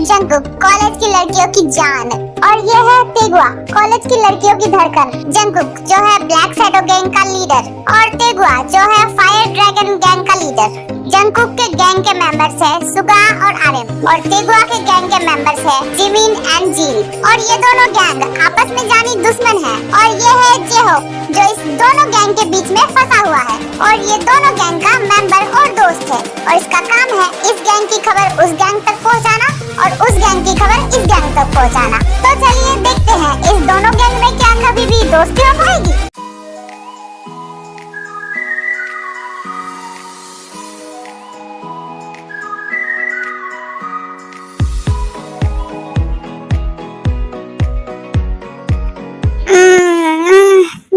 Jungkook college की लड़कियों की जान और ये है तेगुआ कॉलेज की लड़कियों की धड़कन। जंगकुक जो है ब्लैक शैडो गैंग का लीडर और तेगुआ जो है फायर ड्रैगन गैंग का लीडर। जंगकुक के गैंग के मेंबर्स है सुगा और आरएम और तेगुआ के गैंग के मेंबर्स है जिमिन एंड जील। और ये दोनों गैंग आपस में जानी दुश्मन है और ये है जेहोक जो इस दोनों गैंग के बीच में फंसा हुआ है और ये दोनों गैंग का मेंबर और दोस्त है और इसका काम है इस गैंग की खबर उस गैंग तक पहुंचाना और उस गैंग की खबर इस गैंग तक पहुंचाना। तो चलिए देखते हैं इस दोनों गैंग में क्या कभी भी दोस्ती हो पाएगी।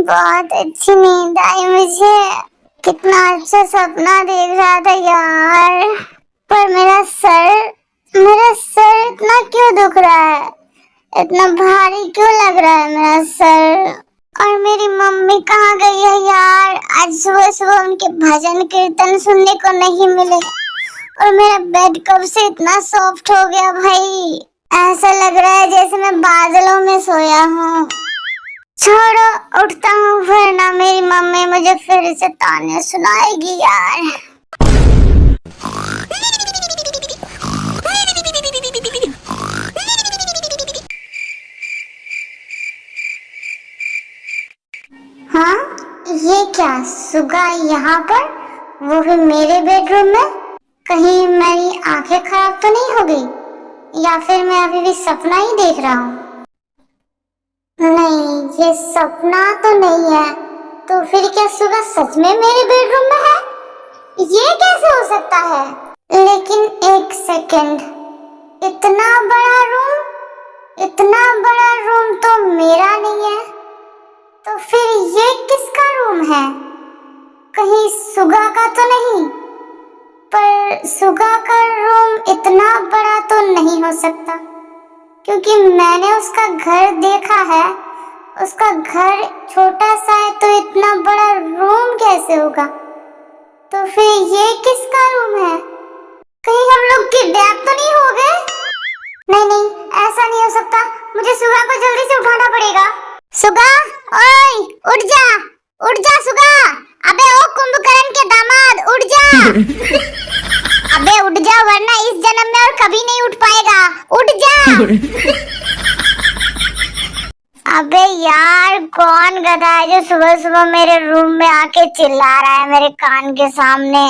बहुत अच्छी नींद आई मुझे। कितना अच्छा सपना देख रहा था यार। पर मेरा सर इतना क्यों दुख रहा है, इतना भारी क्यों लग रहा है मेरा सर। और मेरी मम्मी कहाँ गई है यार। आज सुबह सुबह उनके भजन कीर्तन सुनने को नहीं मिले और मेरा बेड कब से इतना सॉफ्ट हो गया भाई। ऐसा लग रहा है जैसे मैं बादलों में सोया हूँ। छोड़ो उठता हूँ वरना मेरी मम्मी मुझे फिर से ताने सुनाएगी यार। हाँ ये क्या सुगा यहाँ पर, वो भी मेरे बेडरूम में। कहीं मेरी आंखें खराब तो नहीं हो गई या फिर मैं अभी भी सपना ही देख रहा हूँ। नहीं ये सपना तो नहीं है। तो फिर क्या सुगा सच में मेरे बेडरूम में है? ये कैसे हो सकता है? लेकिन एक सेकंड, इतना बड़ा रूम तो मेरा नहीं है। तो फिर ये किसका रूम है? कहीं सुगा का तो नहीं? पर सुगा का रूम इतना बड़ा तो नहीं हो सकता क्योंकि मैंने उसका घर देखा है। उसका घर छोटा सा है तो इतना बड़ा रूम कैसे होगा? तो फिर ये किसका रूम है? कहीं हम लोग किडनैप तो नहीं हो गए? नहीं ऐसा नहीं हो सकता। मुझे सुगा को जल्दी से उठाना पड़ेगा। सुगा, ओए उठ जा सुगा। अबे ओ कुंभकर्ण के दामाद उठ जा। अबे उठ जा वरना इस जन्म में और कभी नहीं उठ पाएगा। उठ जा। अबे यार कौन गधा है जो सुबह सुबह मेरे रूम में आके चिल्ला रहा है मेरे कान के सामने।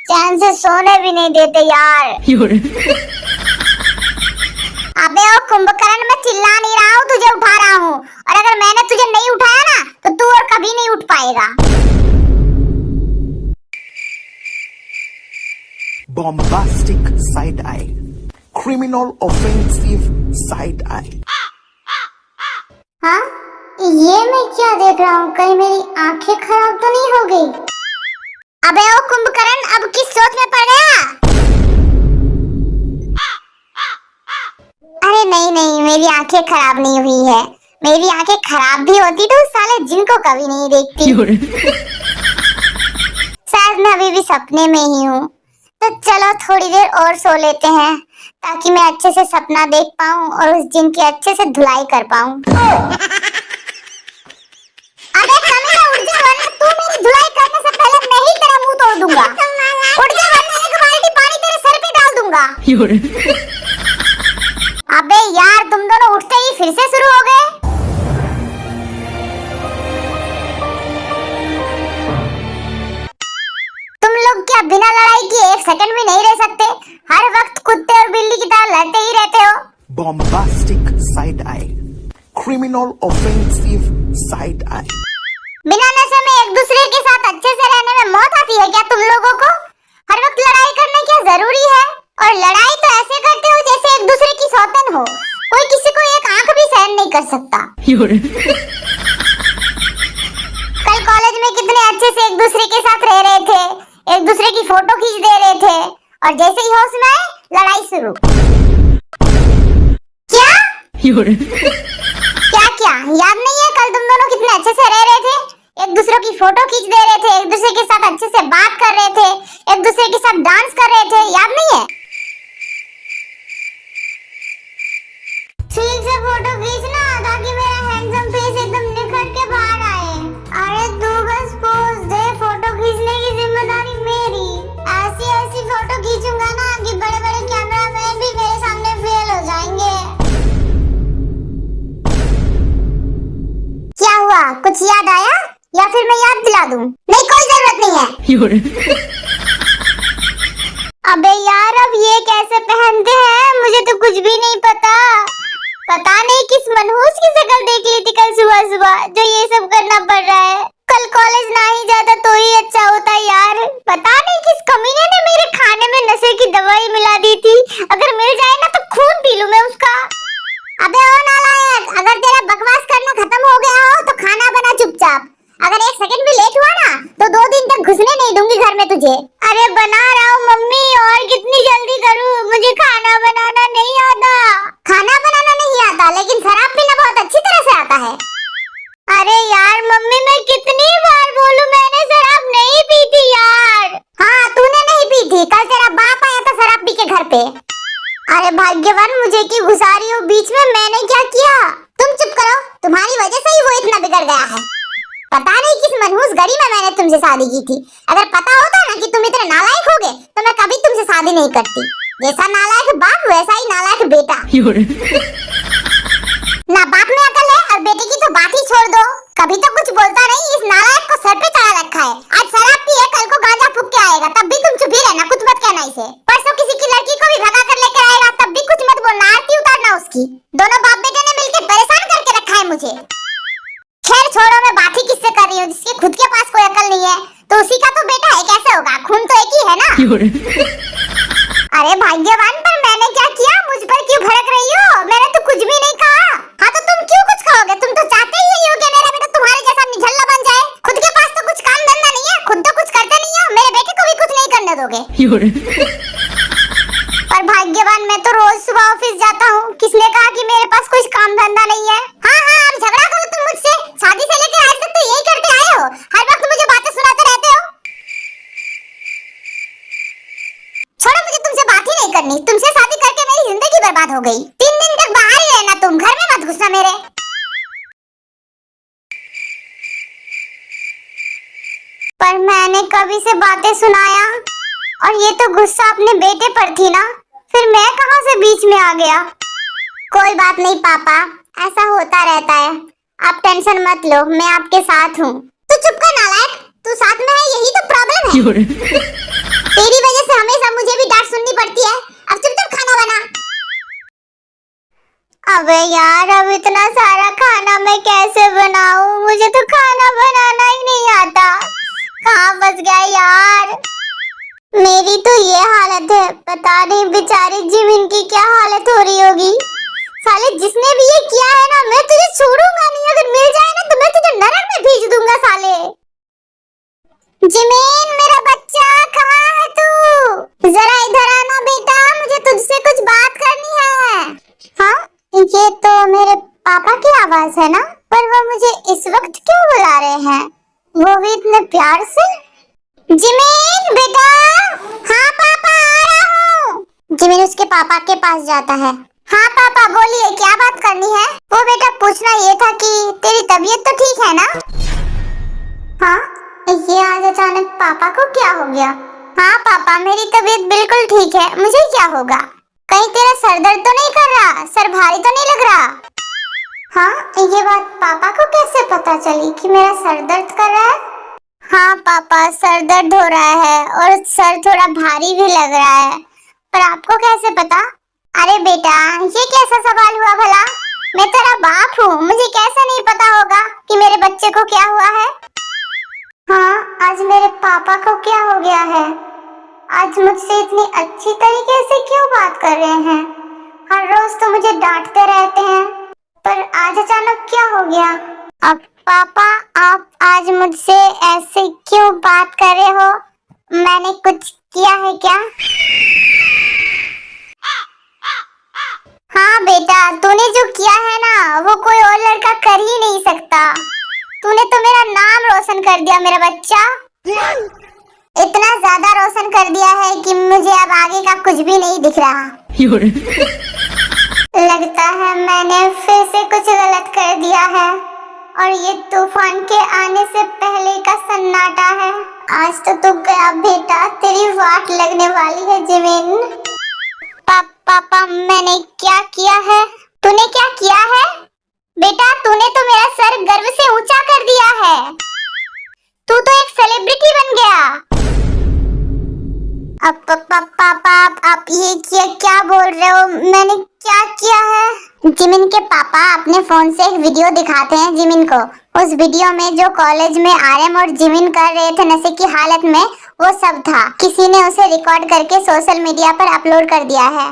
चैन से सोने भी नहीं देते यार। अबे ओ कुंभकर्ण मैं चिल्ला नहीं रहा हूँ, तुझे उठा रहा हूँ और अगर मैंने तुझे नहीं उठाया ना तो तू और कभी नहीं उठ पाएगा। Bombastic side eye, criminal offensive side eye. हाँ ये मैं क्या देख रहा हूँ, कहीं मेरी आंखें खराब तो नहीं हो गई? अबे ओ कुंभकर्ण अब किस सोच में पड़ गया? अरे नहीं मेरी आंखें खराब नहीं हुई है। मेरी आंखें खराब भी होती तो उस साले जिन को कभी नहीं देखती। शायद मैं अभी भी सपने में ही हूँ। तो चलो थोड़ी देर और सो लेते हैं ताकि मैं अच्छे से सपना देख पाऊँ और उस जिन की अच्छे से धुलाई कर पाऊँ। अबे कमीना उठ जा वरना तू मेरी धुलाई करने से पहले मैं ही तेरा मुंह तोड़ दूंगा। उठ जा वरना एक बाल्टी पानी तेरे सर पे डाल दूंगा। अबे यार तुम दोनों उठते ही फिर से शुरू हो गए। तुम लोग क्या बिना लड़ाई किए एक सेकंड भी नहीं रह सकते? हर वक्त कुत्ते और बिल्ली की तरह लड़ते ही रहते हो। Bombastic side eye, criminal offensive side eye. बिना नशे में एक दूसरे के साथ अच्छे से रहने में मौत आती है क्या तुम लोगों को? हर वक्त लड़ाई करना क्या जरूरी है? और लड़ाई तो ऐसे करते हो जैसे एक दूसरे की सौतन हो। कोई किसी को एक आंख भी सहन नहीं कर सकता। कल कॉलेज में कितने अच्छे से एक दूसरे के साथ रह रहे थे, एक दूसरे की फोटो खींच दे रहे थे और जैसे ही होश में आए लड़ाई शुरू। क्या याद नहीं है कल तुम दोनों कितने अच्छे से रह रहे थे, एक दूसरे की फोटो खींच दे रहे थे, एक दूसरे के साथ अच्छे से बात कर रहे थे, एक दूसरे के साथ डांस कर रहे थे, याद नहीं है? अबे यार, अब ये कैसे पहनते हैं, मुझे तो कुछ भी नहीं पता। पता नहीं किस मनहूस की शक्ल देख ली थी कल सुबह सुबह जो ये सब करना पड़ रहा है। कल कॉलेज ना ही जाता तो ही अच्छा होता यार। पता नहीं किस कमीने ने मेरे खाने में नशे की दवाई मिला दी थी। अगर मिल जाए ना तो खून पी लूं मैं उसका। अबे ओ नालायक, अगर तेरा बकवास करना खत्म हो गया हो तो खाना बना चुपचाप। अगर एक सेकंड भी लेट हुआ ना तो 2 दिन तक घुसने नहीं दूंगी घर में तुझे। अरे बना रहा हूँ मम्मी, और कितनी जल्दी करूँ, मुझे खाना बनाना नहीं आता। खाना बनाना नहीं आता लेकिन शराब पीना बहुत अच्छी तरह से आता है। अरे यार मम्मी, मैं कितनी बार बोलूं, मैंने शराब नहीं पी थी यार। हाँ तूने नहीं पी थी, कल तेरा बाप आया था शराब पी के घर पे। अरे भाग्यवान मुझे की घुसा रही हो बीच में, मैंने क्या किया? तुम चुप करो, तुम्हारी वजह से ही वो इतना बिगड़ गया है। पता नहीं किस मनहूस घड़ी में मैंने तुमसे शादी की थी। अगर पता होता ना कि तुम इतने नालायक होगे तो मैं कभी तुमसे शादी नहीं करती। जैसा नालायक बाप वैसा ही नालायक बेटा। ना बाप में अकल है और बेटे की तो बात ही छोड़ दो। कभी तो कुछ बोलता नहीं, इस नालायक को सर पे चढ़ा रखा है। आज शराब पी है, कल को गांजा फूंक के आएगा, तब भी तुम चुप ही रहना, कुछ मत कहना इसे। परसों किसी की लड़की को भी भगा कर लेकर आएगा, तब भी कुछ मत बोलना, आरती उतारना उसकी। दोनों बाप बेटे ने मिलकर परेशान करके रखा है मुझे। खैर छोड़ो, मैं बात ही किससे कर रही हूँ, जिसके खुद के पास कोई अकल नहीं है तो उसी का तो बेटा है, कैसे होगा? खून तो एक ही है ना। अरे भाग्यवान, पर मैंने क्या किया? मुझ पर क्यों भड़क रही हो? मैंने तो कुछ भी नहीं कहा। हाँ तो तुम क्यों कुछ कहोगे? तुम तो चाहते ही हो कि मेरा बेटा तुम्हारे जैसा निझल्ला बन जाए। खुद के पास तो कुछ काम धंधा नहीं है, खुद तो कुछ करते नहीं हो, मेरे बेटे को भी कुछ नहीं करने दोगे। पर भाग्यवान, मैं तो रोज सुबह ऑफिस जाता हूँ, किसने कहा कि मेरे पास कुछ काम धंधा नहीं है? हाँ हाँ, अब झगड़ा करो तुम मुझसे, शादी से लेकर आज तक तो यही करते आए हो, हर वक्त मुझे बातें सुनाते रहते हो। छोड़ो, मुझे तुमसे बात ही नहीं करनी, तुमसे शादी करके मेरी जिंदगी बर्बाद हो गई। 3 दिन तक बाहर ही रहना, तुम घर में मत घुसना मेरे। पर मैंने कभी से बातें सुनाया, और ये तो गुस्सा अपने बेटे पर थी ना, फिर मैं कहां से बीच में आ गया? कोई बात नहीं पापा, ऐसा होता रहता है, आप टेंशन मत लो, मैं आपके साथ हूँ। तू चुप कर नालायक, तू साथ में है यही तो प्रॉब्लम है। तेरी वजह से हमेशा मुझे भी डांट सुननी पड़ती है। अब चुपचाप खाना बना। अबे यार, अब इतना सारा खाना मैं कैसे बनाऊं? मुझे तो खाना बनाना ही नहीं आता। कहाँ फंस गया यार? मेरी तो ये हालत है, पता नहीं बेचारी जिमिन की क्या हालत हो रही होगी। साले जिसने भी ये किया है ना, मैं तुझे छोड़ूंगा नहीं, अगर मिल जाए ना तो मैं तुझे नरक में भेज दूंगा साले। जिमिन मेरा बच्चा, कहाँ है तू? जरा इधर आना बेटा, मुझे तुझसे कुछ बात करनी है। हाँ, ये तो मेरे पापा की आवाज है ना, पर वो मुझे इस वक्त क्यों बुला रहे हैं, वो भी इतने प्यार से? जिमिन बेटा। हाँ पापा, आ रहा हूँ। जिमिन उसके पापा के पास जाता है। हाँ पापा बोलिए, क्या बात करनी है? वो बेटा पूछना ये था कि तेरी तबीयत तो ठीक है ना? हाँ, ये आज अचानक पापा को क्या हो गया? हाँ पापा, मेरी तबीयत बिल्कुल ठीक है, मुझे क्या होगा? कहीं तेरा सर दर्द तो नहीं कर रहा, सर भारी तो नहीं लग रहा? हाँ, ये बात पापा को कैसे पता चली कि मेरा सर दर्द कर रहा है? हाँ पापा, सर दर्द हो रहा है और सर थोड़ा भारी भी लग रहा है, पर आपको कैसे पता? अरे बेटा, ये कैसा सवाल हुआ भला? मैं तेरा बाप हूँ, मुझे कैसे नहीं पता होगा कि मेरे बच्चे को क्या हुआ है? हाँ, आज मेरे पापा को क्या हो गया है? आज मुझसे इतनी अच्छी तरीके से क्यों बात कर रहे हैं? हर रोज तो मुझे डांटते रहते हैं, पर आज अचानक क्या हो गया? अब पापा, आप आज मुझसे ऐसे क्यों बात कर रहे हो? मैंने कुछ किया है क्या? हाँ बेटा, तूने जो किया है ना, वो कोई और लड़का कर ही नहीं सकता। तूने तो मेरा नाम रोशन कर दिया मेरा बच्चा, इतना ज्यादा रोशन कर दिया है कि मुझे अब आगे का कुछ भी नहीं दिख रहा। लगता है मैंने फिर से कुछ गलत कर दिया है, और ये तूफान के आने से पहले का सन्नाटा है। आज तो तू गया बेटा, तेरी वाट लगने वाली है जिमिन। पापा, मैंने क्या किया है? तूने क्या किया है? बेटा, तूने तो मेरा सर गर्व से ऊंचा कर दिया है। तू तो एक सेलिब्रिटी बन गया। ये क्या बोल रहे हो? मैंने क्या किया है? जिमिन के पापा अपने फोन से एक वीडियो दिखाते हैं जिमिन को। उस वीडियो में जो कॉलेज में आर्यन और जिमिन कर रहे थे नशे की हालत में, वो सब था। किसी ने उसे रिकॉर्ड करके सोशल मीडिया पर अपलोड कर दिया है।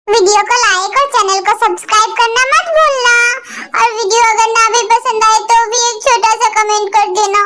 वीडियो को लाइक और चैनल को सब्सक्राइब करना मत भूलना। और वीडियो अगर ना भी पसंद आए तो भी एक छोटा सा कमेंट कर देना।